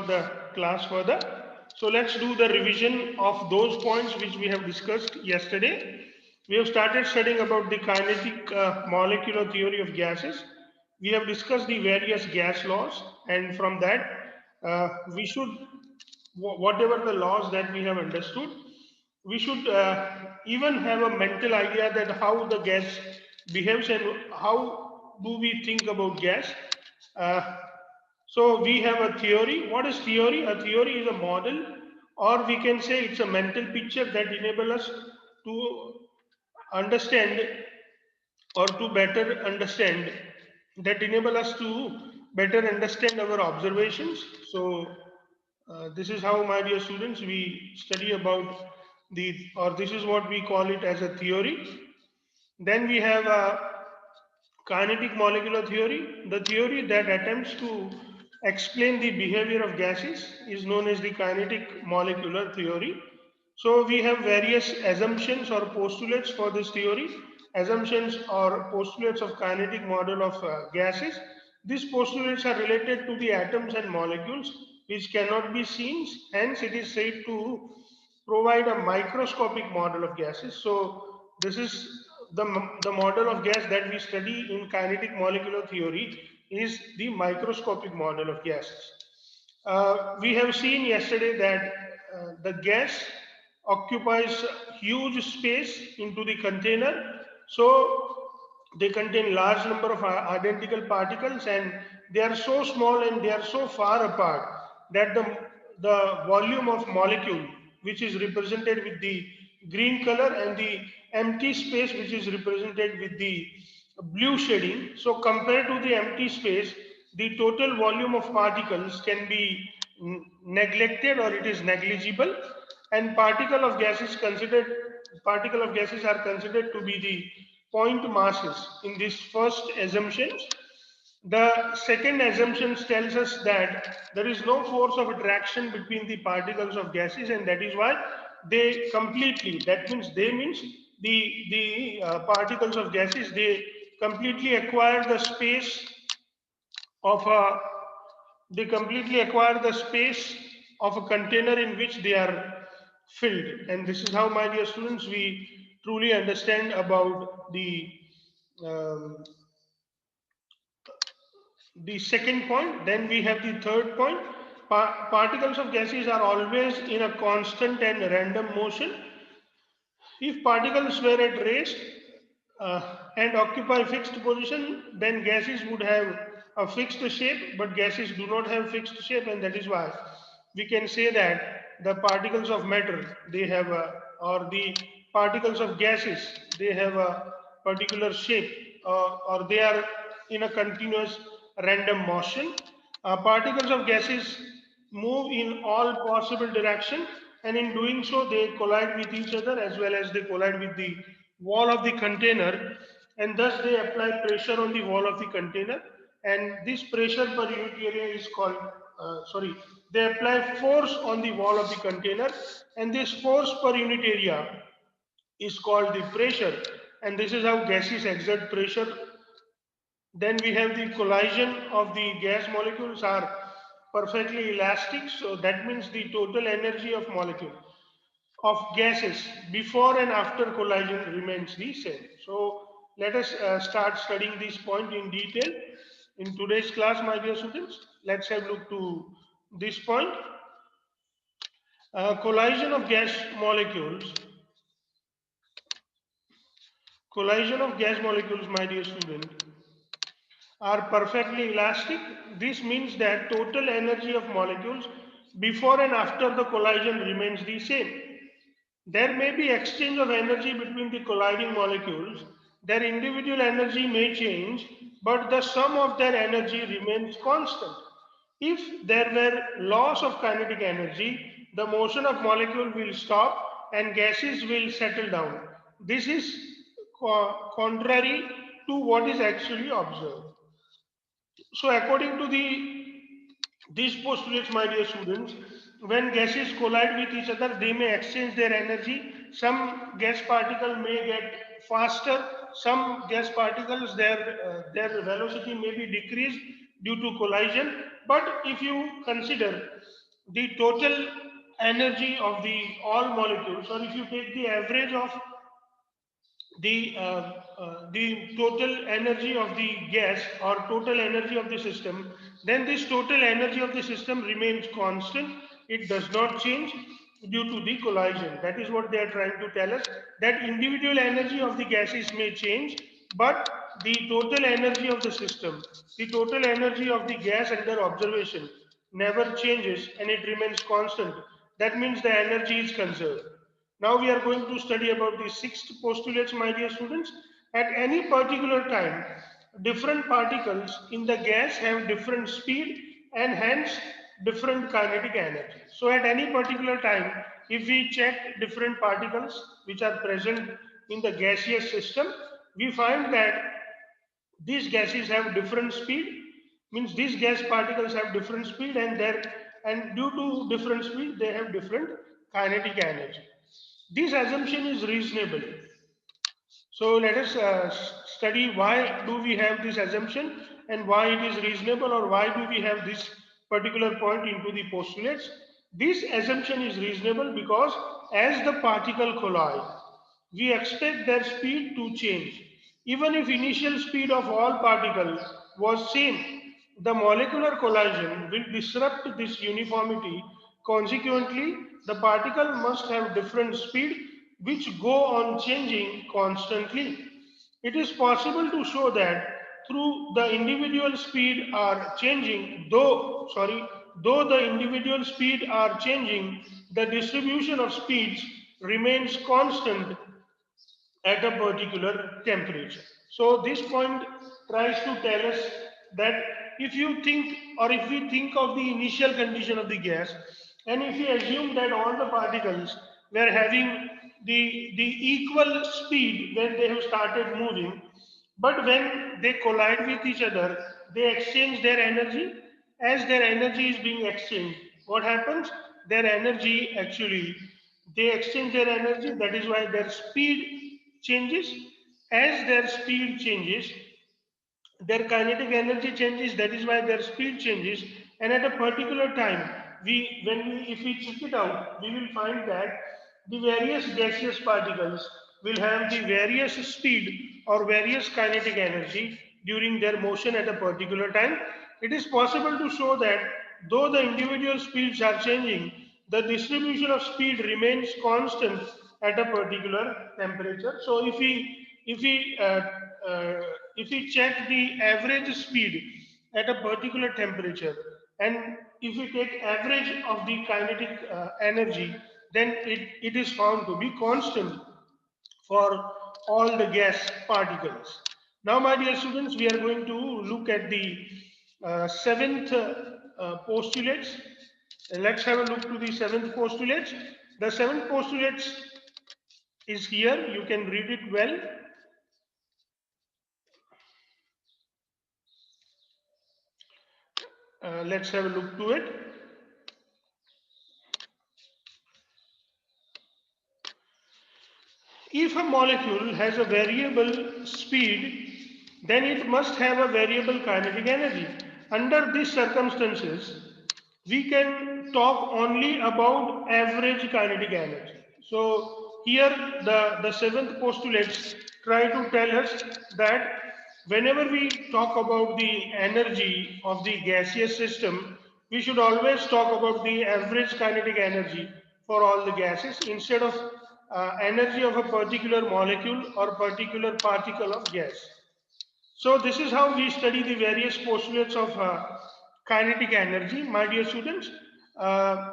on the class further. So let's do the revision of those points which we have discussed yesterday. We have started studying about the kinetic molecular theory of gases. We have discussed the various gas laws, and from that, we should, whatever the laws that we have understood, we should even have a mental idea that how the gas behaves and how do we think about gas. Uh, so we have a theory. What is theory? A theory is a model, or we can say it's a mental picture that enable us to understand or to better understand, that enable us to better understand our observations. So this is how, my dear students, we study about the, or this is what we call it as a theory. Then we have a kinetic molecular theory. The theory that attempts to explain the behavior of gases is known as the kinetic molecular theory. So we have various assumptions or postulates for this theory, assumptions or postulates of kinetic model of gases. These postulates are related to the atoms and molecules which cannot be seen, hence it is said to provide a microscopic model of gases. So this is the model of gas that we study in kinetic molecular theory is the microscopic model of gases. We have seen yesterday that the gas occupies huge space into the container. So they contain large number of identical particles, and they are so small and they are so far apart that the volume of molecule, which is represented with the green color, and the empty space which is represented with the blue shading. So compared to the empty space, the total volume of particles can be neglected, or it is negligible, and particle of gases are considered to be the point masses in this first assumption. The second assumption tells us that there is no force of attraction between the particles of gases, and that is why they completely, that means they means the particles of gases, they completely acquire the space of a, they completely acquire the space of a container in which they are filled. And this is how, my dear students, we truly understand about um, the second point. Then we have the third point. Particles of gases are always in a constant and random motion. If particles were at rest and occupy fixed position, then gases would have a fixed shape, but gases do not have fixed shape, and that is why we can say that the particles of matter, they have a, or the particles of gases, they have a particular shape, or they are in a continuous random motion. Particles of gases move in all possible direction, and in doing so they collide with each other as well as they collide with the wall of the container, and thus they apply pressure on the wall of the container, and this pressure per unit area is called they apply force on the wall of the container, and this force per unit area is called the pressure, and this is how gases exert pressure. Then we have the collision of the gas molecules are perfectly elastic. So that means the total energy of molecule of gases before and after collision remains the same. So let us start studying this point in detail in today's class, my dear students. Let's have a look to this point. Collision of gas molecules. Collision of gas molecules, my dear student, are perfectly elastic. This means that total energy of molecules before and after the collision remains the same. There may be exchange of energy between the colliding molecules. Their individual energy may change, but the sum of their energy remains constant. If there were loss of kinetic energy, the motion of molecule will stop and gases will settle down. This is contrary to what is actually observed. So according to these postulates, my dear students, when gases collide with each other, they may exchange their energy. Some gas particle may get faster. Some gas particles, their velocity may be decreased due to collision. But if you consider the total energy of the all molecules, or if you take the average of the total energy of the gas or total energy of the system, then this total energy of the system remains constant. It does not change due to the collision. That is what they are trying to tell us, that individual energy of the gases may change, but the total energy of the system, the total energy of the gas under observation never changes and it remains constant. That means the energy is conserved. Now we are going to study about the sixth postulates, my dear students. At any particular time, different particles in the gas have different speed and hence different kinetic energy. So at any particular time, if we check different particles which are present in the gaseous system, we find that these gases have different speed, means these gas particles have different speed, and due to different speed they have different kinetic energy. This assumption is reasonable. So let us study why do we have this assumption and why it is reasonable, or why do we have this particular point into the postulates. This assumption is reasonable because as the particle collide, we expect their speed to change. Even if initial speed of all particles was same, the molecular collision will disrupt this uniformity. Consequently, the particle must have different speed which go on changing constantly. It is possible to show that through the individual speed are changing, though the individual speed are changing, the distribution of speeds remains constant at a particular temperature. So this point tries to tell us that if you think, or if we think of the initial condition of the gas, and if we assume that all the particles were having the equal speed when they have started moving, but when they collide with each other, they exchange their energy. As their energy is being exchanged, what happens? Their energy actually, they exchange their energy. That is why their speed changes. As their speed changes, their kinetic energy changes. That is why their speed changes. And at a particular time, if we check it out, we will find that the various gaseous particles will have the various speed or various kinetic energy during their motion at a particular time. It is possible to show that though the individual speeds are changing, the distribution of speed remains constant at a particular temperature. So if we uh, uh, if we check the average speed at a particular temperature, and if we take average of the kinetic energy, then it is found to be constant for all the gas particles. Now, my dear students, we are going to look at the seventh postulates. Let's have a look to the seventh postulates. The seventh postulates is here. You can read it well. Let's have a look to it. If a molecule has a variable speed, then it must have a variable kinetic energy. Under these circumstances, we can talk only about average kinetic energy. So here the seventh postulates try to tell us that whenever we talk about the energy of the gaseous system, we should always talk about the average kinetic energy for all the gases instead of energy of a particular molecule or particular particle of gas. So this is how we study the various postulates of kinetic energy, my dear students.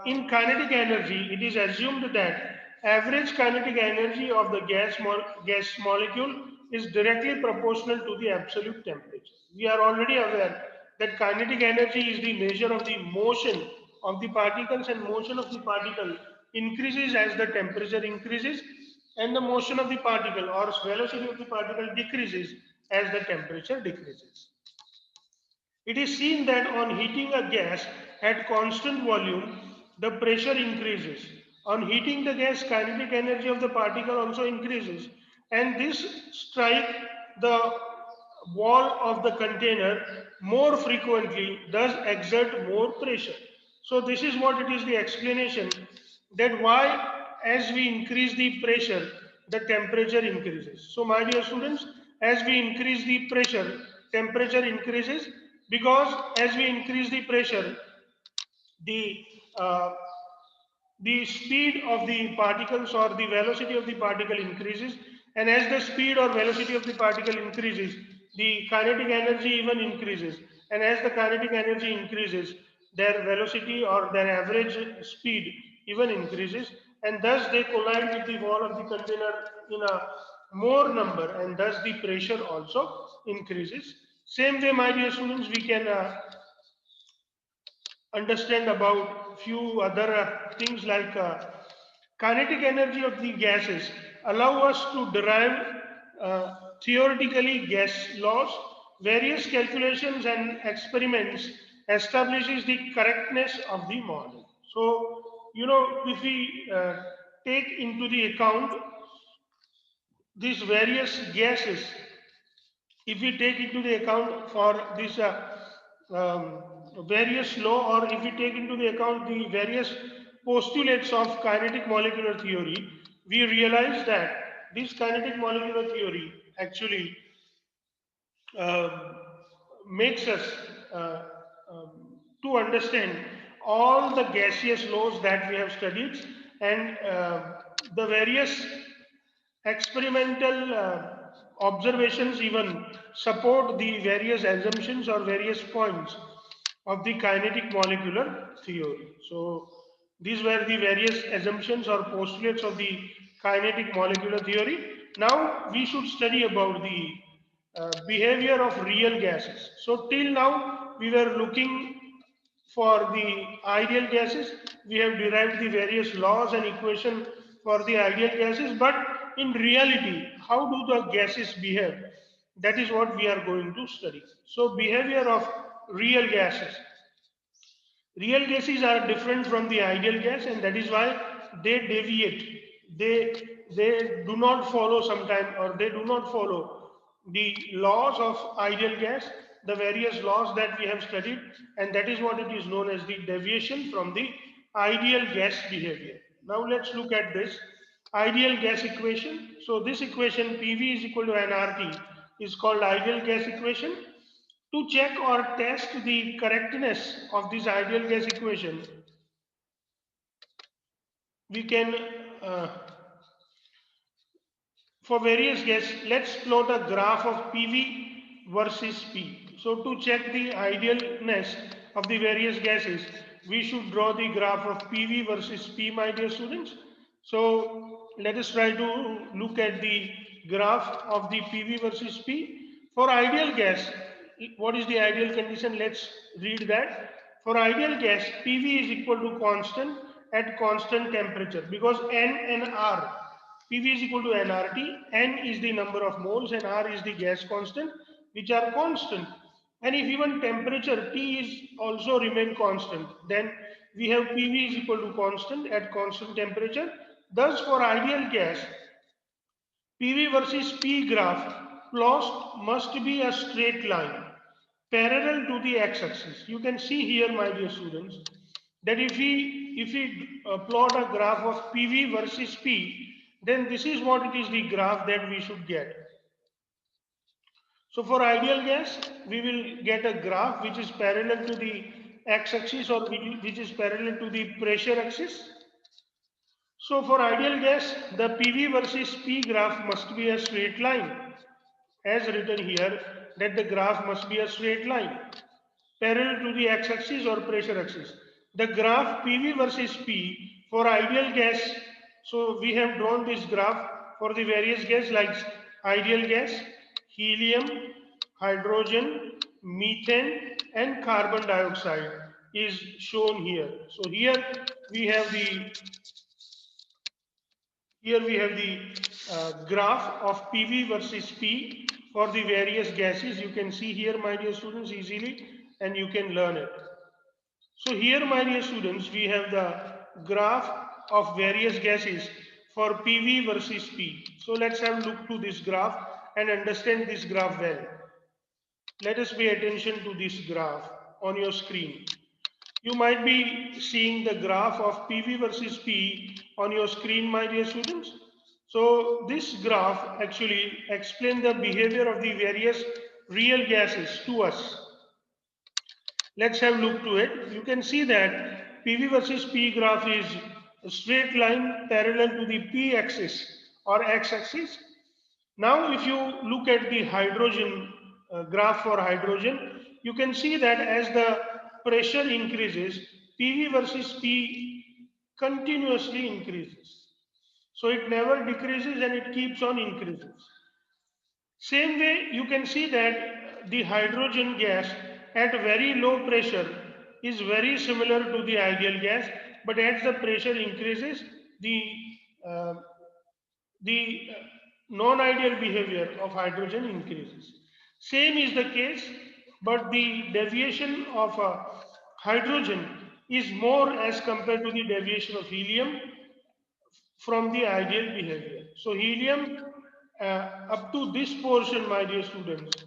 In kinetic energy, it is assumed that average kinetic energy of the gas molecule is directly proportional to the absolute temperature. We are already aware that kinetic energy is the measure of the motion of the particles, and motion of the particle increases as the temperature increases, and the motion of the particle or velocity of the particle decreases as the temperature decreases. It is seen that on heating a gas at constant volume, the pressure increases. On heating the gas, kinetic energy of the particle also increases, and this strike the wall of the container more frequently, thus exert more pressure. So this is what it is, the explanation that why as we increase the pressure, the temperature increases. So my dear students, as we increase the pressure, temperature increases, because as we increase the pressure, the uh, the speed of the particles or the velocity of the particle increases, and as the speed or velocity of the particle increases, the kinetic energy even increases, and as the kinetic energy increases, their velocity or their average speed even increases, and thus they collide with the wall of the container in a more number, and thus the pressure also increases. Same way, my dear students, we can understand about few other things like kinetic energy of the gases allow us to derive uh, theoretically gas laws. Various calculations and experiments establishes the correctness of the model. So if we take into the account these various gases, if we take into the account for this various law, or if we take into the account the various postulates of kinetic molecular theory, we realize that this kinetic molecular theory actually um, makes us uh, to understand all the gaseous laws that we have studied, and the various experimental observations even support the various assumptions or various points of the kinetic molecular theory. So these were the various assumptions or postulates of the kinetic molecular theory. Now we should study about the behavior of real gases. So till now we were looking for the ideal gases. We have derived the various laws and equation for the ideal gases, but in reality, how do the gases behave? That is what we are going to study. So behavior of real gases. Real gases are different from the ideal gas, and that is why they deviate. They do not follow sometime, or they do not follow the laws of ideal gas, the various laws that we have studied, and that is what it is known as the deviation from the ideal gas behavior. Now let's look at this ideal gas equation. So this equation, PV is equal to nRT, is called ideal gas equation. To check or test the correctness of this ideal gas equation, we can, uh, for various gases, let's plot a graph of PV versus P. So to check the idealness of the various gases, we should draw the graph of PV versus P, my dear students. So let us try to look at the graph of the PV versus P. For ideal gas, what is the ideal condition? Let's read that. For ideal gas, PV is equal to constant at constant temperature, because N and R, PV is equal to nRT. N is the number of moles and R is the gas constant, which are constant. And if even temperature T is also remain constant, then we have PV is equal to constant at constant temperature. Thus, for ideal gas, PV versus P graph plot must be a straight line parallel to the x-axis. You can see here, my dear students, that if we plot a graph of PV versus P, then this is what it is, the graph that we should get. So for ideal gas, we will get a graph which is parallel to the x-axis, or which is parallel to the pressure axis. So for ideal gas, the PV versus P graph must be a straight line, as written here, that the graph must be a straight line parallel to the x-axis or pressure axis. The graph PV versus P for ideal gas. So we have drawn this graph for the various gas like ideal gas, helium, hydrogen, methane, and carbon dioxide is shown here. So here we have the graph of PV versus P for the various gases. You can see here, my dear students, easily, and you can learn it. So here, my dear students, we have the graph of various gases for PV versus P. So let's have a look to this graph and understand this graph well. let us pay attention to this graph on your screen. You might be seeing the graph of PV versus P on your screen, my dear students. So this graph actually explains the behavior of the various real gases to us. Let's have a look to it. You can see that PV versus P graph is a straight line parallel to the P axis or X axis. Now, if you look at the hydrogen graph for hydrogen, you can see that as the pressure increases, PV versus P continuously increases. So it never decreases and it keeps on increases. Same way, you can see that the hydrogen gas at very low pressure is very similar to the ideal gas, but as the pressure increases, uh, the non-ideal behavior of hydrogen increases. Same is the case, but the deviation of hydrogen is more as compared to the deviation of helium from the ideal behavior. So helium up to this portion, my dear students,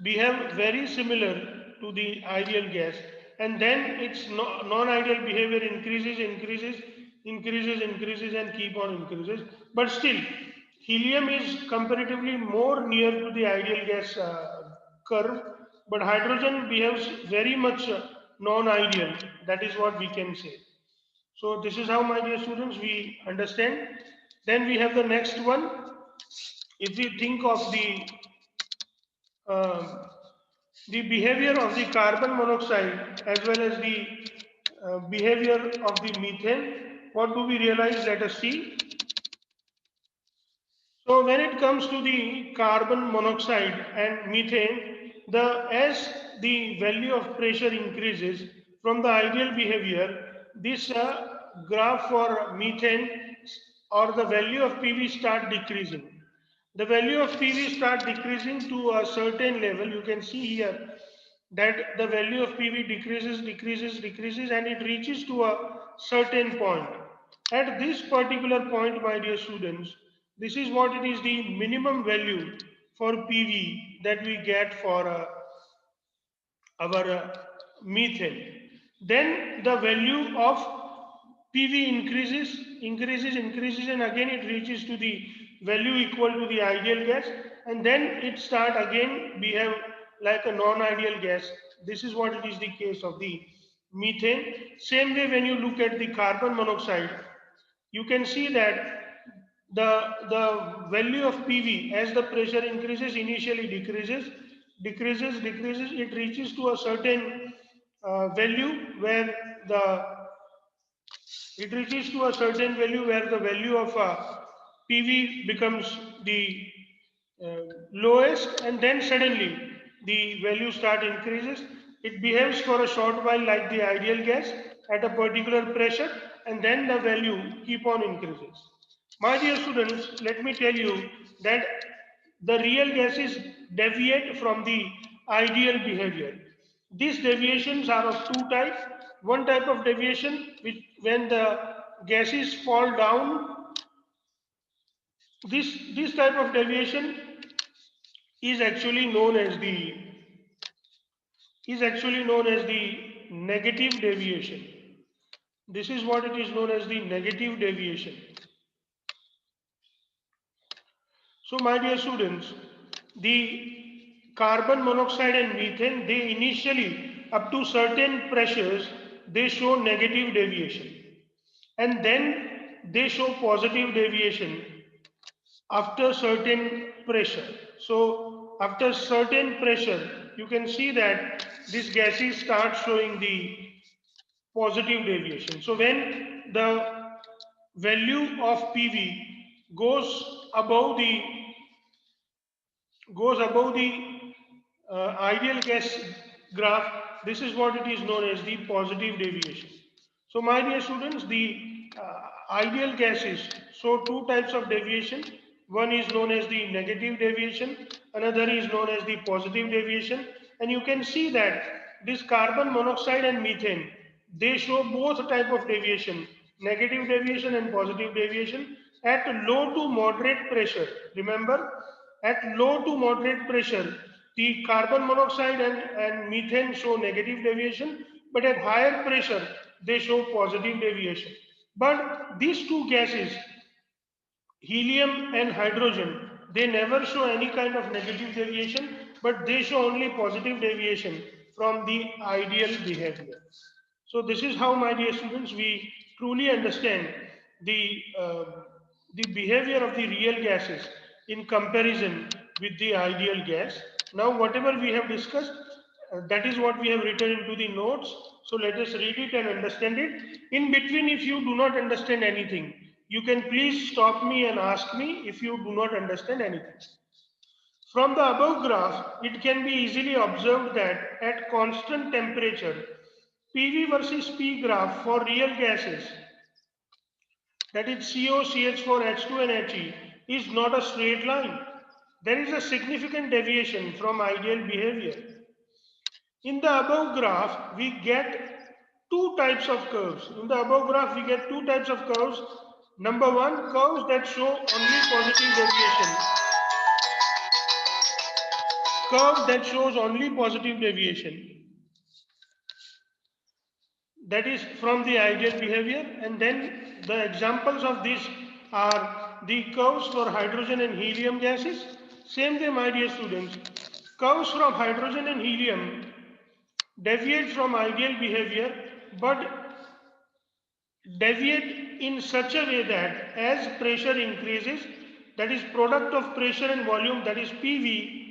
behave very similar to the ideal gas, and then its non-ideal behavior increases and keep on increases, but still helium is comparatively more near to the ideal gas curve, but hydrogen behaves very much non-ideal. That is what we can say. So this is how, my dear students, we understand. Then we have the next one. If we think of um, the behavior of the carbon monoxide as well as the behavior of the methane, what do we realize? Let us see. So when it comes to the carbon monoxide and methane, as the value of pressure increases from the ideal behavior, this graph for methane or the value of PV start decreasing. The value of PV start decreasing to a certain level. You can see here that the value of PV decreases, and it reaches to a certain point. At this particular point, my dear students, this is what it is, the minimum value for PV that we get for our methane. Then the value of PV increases, and again it reaches to the value equal to the ideal gas, and then it start again behave like a non-ideal gas. This is what it is the case of the methane. Same way, when you look at the carbon monoxide, you can see that the value of PV as the pressure increases initially decreases, it reaches to a certain value where the it reaches to a certain value where the value of PV becomes the lowest, and then suddenly the value start increases. It behaves for a short while like the ideal gas at a particular pressure, and then the value keep on increases. My dear students, let me tell you that the real gases deviate from the ideal behavior. These deviations are of two types. One type of deviation, which when the gases fall down, this type of deviation is actually known as the negative deviation. This is what it is known as the negative deviation. So, my dear students, the carbon monoxide and methane, they initially, up to certain pressures, they show negative deviation, and then they show positive deviation after certain pressure. So after certain pressure, you can see that these gases start showing the positive deviation. So when the value of PV goes above the ideal gas graph, this is what it is known as the positive deviation. So my dear students, the ideal gases show two types of deviation. One is known as the negative deviation, another is known as the positive deviation, and you can see that this carbon monoxide and methane, they show both type of deviation, negative deviation and positive deviation at low to moderate pressure. Remember, at low to moderate pressure, The carbon monoxide and methane show negative deviation, but at higher pressure, they show positive deviation. But these two gases, helium and hydrogen, they never show any kind of negative deviation, but they show only positive deviation from the ideal behavior. So this is how, my dear students, we truly understand the uh, the behavior of the real gases in comparison with the ideal gas. Now, whatever we have discussed, that is what we have written into the notes. So let us read it and understand it. In between, if you do not understand anything, you can please stop me and ask me if you do not understand anything. From the above graph, it can be easily observed that at constant temperature, PV versus P graph for real gases, that is CO, CH4, H2 and He, is not a straight line. There is a significant deviation from ideal behavior. In the above graph, we get two types of curves. In the above graph, we get two types of curves. Number one, curves that show only positive deviation. Curve that shows only positive deviation. That is from the ideal behavior. And then the examples of this are the curves for hydrogen and helium gases. Same way, my dear students, curves from hydrogen and helium deviate from ideal behavior, but deviate in such a way that as pressure increases, that is product of pressure and volume, that is PV,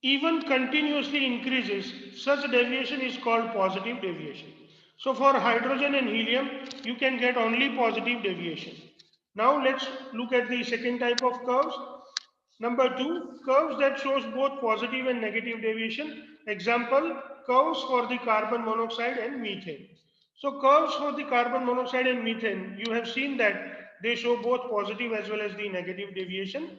even continuously increases, such deviation is called positive deviation. So for hydrogen and helium, you can get only positive deviation. Now let's look at the second type of curves. Number two, curves that shows both positive and negative deviation. Example, curves for the carbon monoxide and methane. So curves for the carbon monoxide and methane, you have seen that they show both positive as well as the negative deviation.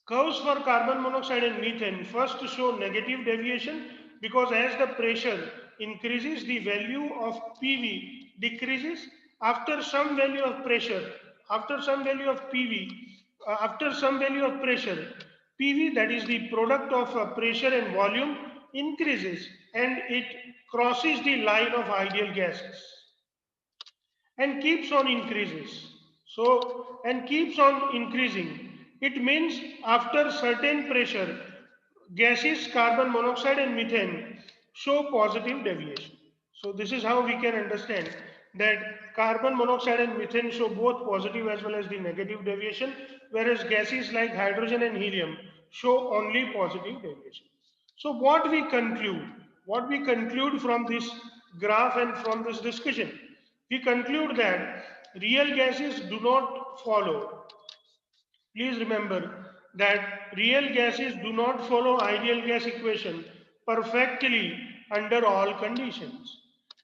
Curves for carbon monoxide and methane first show negative deviation because as the pressure increases, the value of PV decreases after some value of pressure, after some value of PV, after some value of pressure, PV, that is the product of pressure and volume, increases and it crosses the line of ideal gases and keeps on increases. So, and keeps on increasing. It means after certain pressure, gases, carbon monoxide and methane show positive deviation. So this is how we can understand that carbon monoxide and methane show both positive as well as the negative deviation, whereas gases like hydrogen and helium show only positive deviation. So what we conclude? What we conclude from this graph and from this discussion? We conclude that real gases do not follow. Please remember that real gases do not follow ideal gas equation perfectly under all conditions.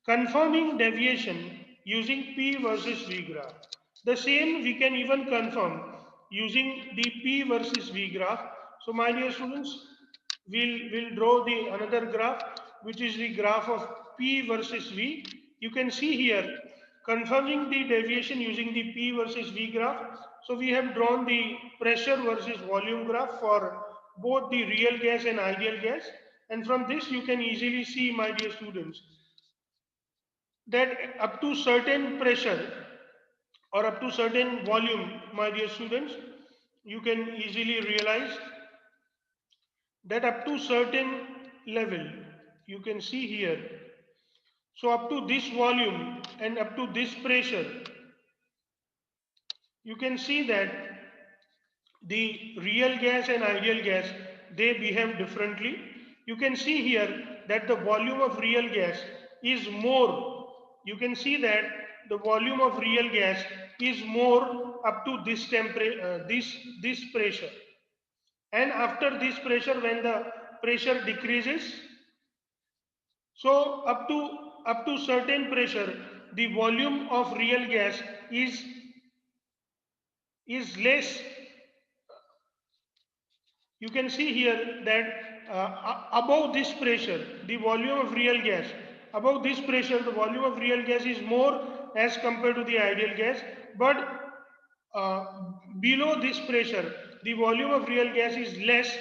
Confirming deviation using P versus V graph. The same we can even confirm using the P versus V graph. So my dear students, we'll draw the another graph, which is the graph of P versus V. You can see here confirming the deviation using the P versus V graph. So we have drawn the pressure versus volume graph for both the real gas and ideal gas. And from this you can easily see, my dear students, that up to certain pressure or up to certain volume, my dear students, you can easily realize that up to certain level, you can see here. So up to this volume and up to this pressure, you can see that the real gas and ideal gas, they behave differently. You can see here that the volume of real gas is more. You can see that the volume of real gas is more up to this temperature, this pressure. And after this pressure, when the pressure decreases, so up to certain pressure, the volume of real gas is less. You can see here that above this pressure, the volume of real gas, above this pressure, the volume of real gas is more as compared to the ideal gas, but uh, below this pressure, the volume of real gas is less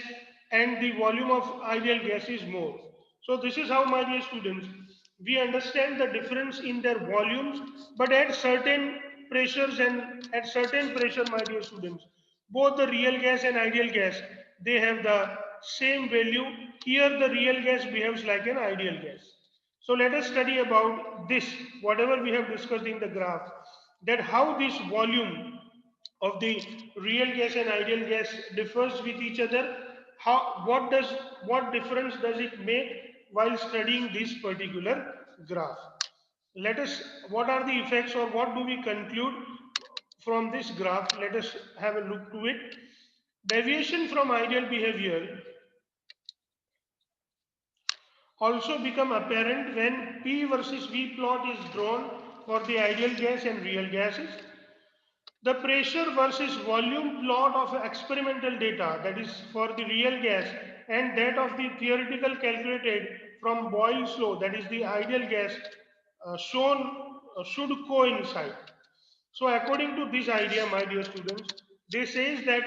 and the volume of ideal gas is more. So this is how, my dear students, we understand the difference in their volumes, but at certain pressures and at certain pressure, my dear students, both the real gas and ideal gas, they have the same value. Here the real gas behaves like an ideal gas. So let us study about this, whatever we have discussed in the graph, that how this volume of the real gas and ideal gas differs with each other. How, what difference does it make while studying this particular graph? Let us, what are the effects or what do we conclude from this graph? Let us have a look to it. Deviation from ideal behavior also become apparent when P versus V plot is drawn for the ideal gas and real gases. The pressure versus volume plot of experimental data, that is for the real gas, and that of the theoretical calculated from Boyle's law, that is the ideal gas, shown should coincide. So according to this idea, my dear students, they says that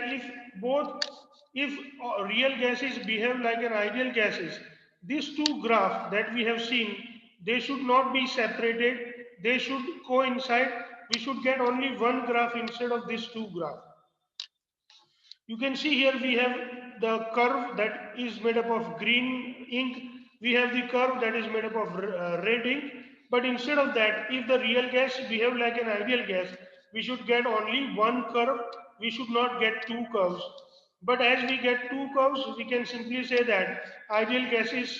if real gases behave like an ideal gases, these two graphs that we have seen, they should not be separated, they should coincide. We should get only one graph instead of these two graphs. You can see here we have the curve that is made up of green ink. We have the curve that is made up of red ink. But instead of that, if the real gas behave like an ideal gas, we should get only one curve. We should not get two curves. But as we get two curves, we can simply say that ideal gases,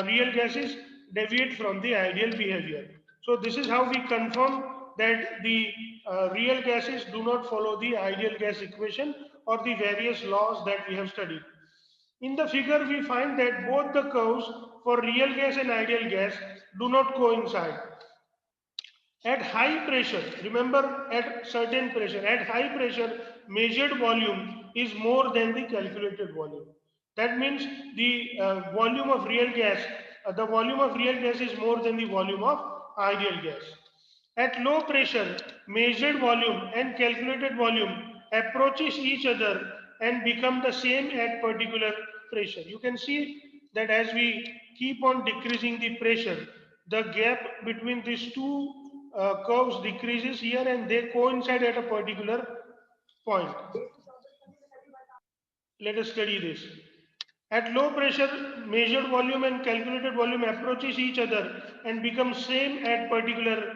real gases deviate from the ideal behavior. So this is how we confirm that the real gases do not follow the ideal gas equation or the various laws that we have studied. In the figure, we find that both the curves for real gas and ideal gas do not coincide. At high pressure, remember at certain pressure, at high pressure, measured volume is more than the calculated volume. That means the volume of real gas, the volume of real gas is more than the volume of ideal gas. At low pressure, measured volume and calculated volume approaches each other and become the same at particular pressure. You can see that as we keep on decreasing the pressure, the gap between these two curves decreases here and they coincide at a particular point. Let us study this. At low pressure, measured volume and calculated volume approaches each other and become same at particular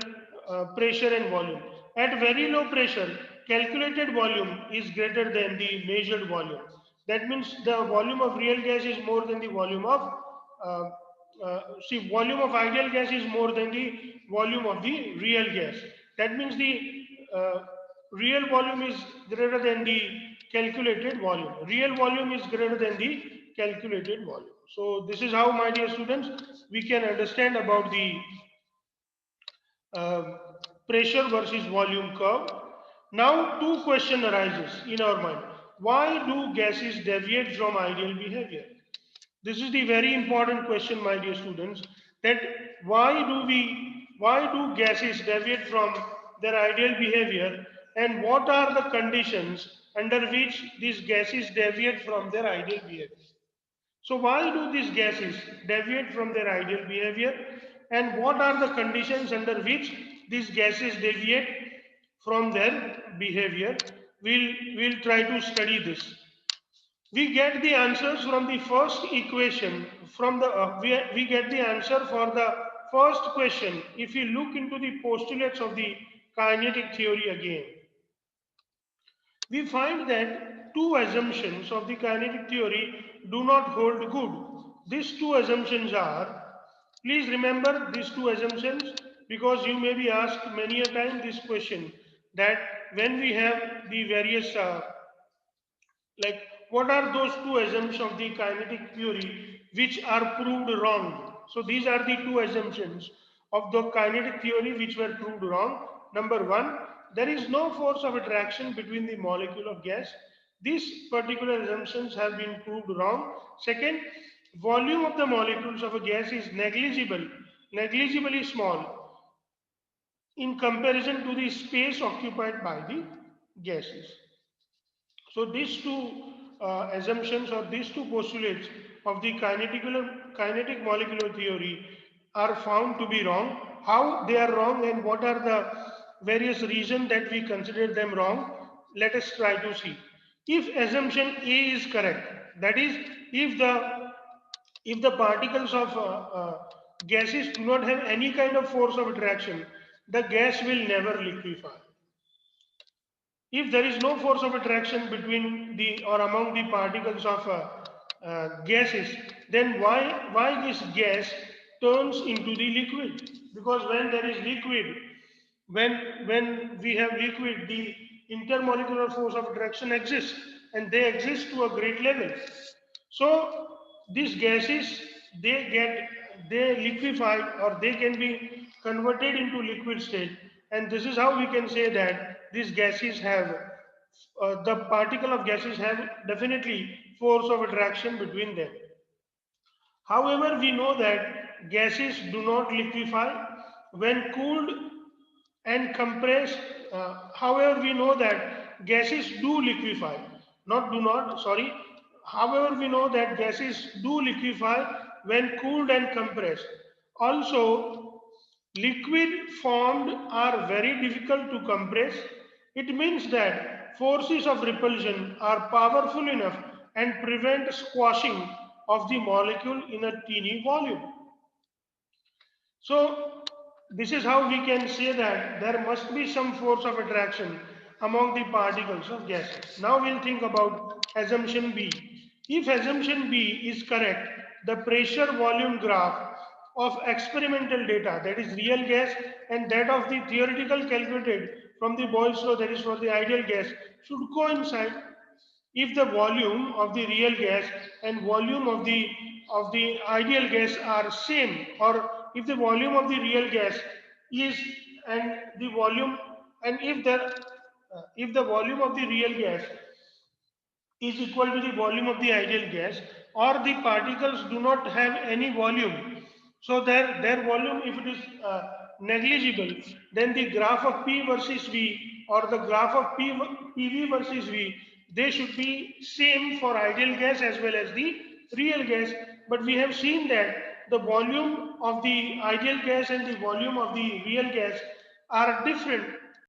pressure and volume. At very low pressure, calculated volume is greater than the measured volume. That means the volume of real gas is more than the volume of uh, volume of ideal gas is more than the volume of the real gas. That means the uh, real volume is greater than the calculated volume. Real volume is greater than the calculated volume. So this is how, my dear students, we can understand about the uh, pressure versus volume curve. Now two question arises in our mind. Why do gases deviate from ideal behavior? This is the very important question, my dear students, that why do gases deviate from their ideal behavior, and what are the conditions under which these gases deviate from their ideal behavior? So why do these gases deviate from their ideal behavior, and what are the conditions under which these gases deviate from their behavior? We'll try to study this. We get the answers from the first equation. From the we get the answer for the first question if we look into the postulates of the kinetic theory again. We find that two assumptions of the kinetic theory do not hold good. These two assumptions are, please remember these two assumptions, because you may be asked many a time this question, that when we have the various like, what are those two assumptions of the kinetic theory which are proved wrong? So these are the two assumptions of the kinetic theory which were proved wrong. Number one, there is no force of attraction between the molecule of gas. These particular assumptions have been proved wrong. Second, volume of the molecules of a gas is negligibly small in comparison to the space occupied by the gases. So these two assumptions or these two postulates of the kinetic molecular theory are found to be wrong, how they are wrong and what are the various reasons that we consider them wrong, let us try to see. If assumption A is correct, that is, if the particles of gases do not have any kind of force of attraction, the gas will never liquefy. If there is no force of attraction between the or among the particles of gases, then why this gas turns into the liquid? Because when there is liquid, when we have liquid, the intermolecular force of attraction exists, and they exist to a great level. So these gases, they liquefy, or they can be converted into liquid state, and this is how we can say that these gases have the particle of gases have definitely force of attraction between them. However, we know that gases do not liquefy when cooled and compressed. However, we know that gases do liquefy, not do not, sorry. However, we know that gases do liquefy when cooled and compressed. Also, liquid formed are very difficult to compress. It means that forces of repulsion are powerful enough and prevent squashing of the molecule in a teeny volume. So this is how we can say that there must be some force of attraction among the particles of gases. Now we'll think about assumption B. If assumption B is correct, the pressure volume graph of experimental data, that is real gas, and that of the theoretical calculated from the Boyle's law, that is for the ideal gas, should coincide. If the volume of the real gas and volume of the ideal gas are same, or if the volume of the real gas is and the volume and if the volume of the real gas is equal to the volume of the ideal gas, or the particles do not have any volume, so their volume, if it is negligible, then the graph of P versus V, or the graph of PV versus V, they should be same for ideal gas as well as the real gas. But we have seen that the volume of the ideal gas and the volume of the real gas are different